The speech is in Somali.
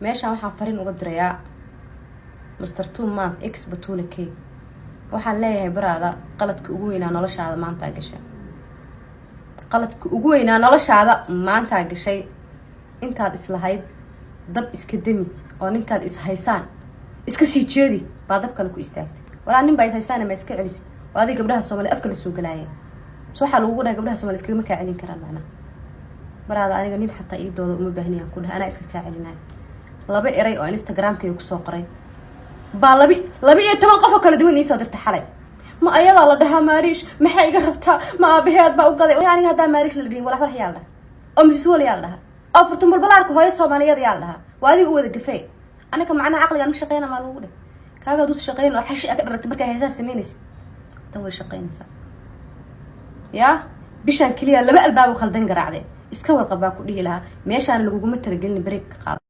meeshaan waxaan fariin uga dirayaa Mr. 2 month ex Batula K waxaan leeyahay baraada qaladka ugu weynaa noloshaada maanta gashay qaladka ugu weynaa noloshaada maanta gashay intaad islahayd dab iska dami oo ninkaad is haysaan iska sii jeedi baa dab kale ku istaagtay walaa nin baa is haysaan ma iska celisid oo adiga gabdhaha Soomaali afka la soo galaayay waxa lagu dhahay gabdhaha Soomaali iska ma ka celin karaan macna baraada aniga nin xataa ii doodo uma baahniyaan ku dhahay ana iska ka celinaa laba eray oo Instagram-ka ku soo qoray ba laba iyo 10 qof kala duwan isoo dirta xalay ma ayaga la dhahaa maariish maxay iga rabtaa ma abaheed ba u gaday aniga hadaa maariish la dhigin wala farx yaal oo mis wala yaal dhaha oo furtun balbalaarka hooyo Soomaaliyeed yaal dhaha waa adiga u wada gafay anaka macna aqliga aan shaqeynaa ma lagu dhahay kaaga dad shaqeyn oo xashi ka dharagtay markay heesaa sameynaysid tan way shaqeynaysaa ya bishan kaliya laba albaab khaldan garaacday iska warqab baa ku dhihi lahaa meeshaan lagu ma talagelin break qaad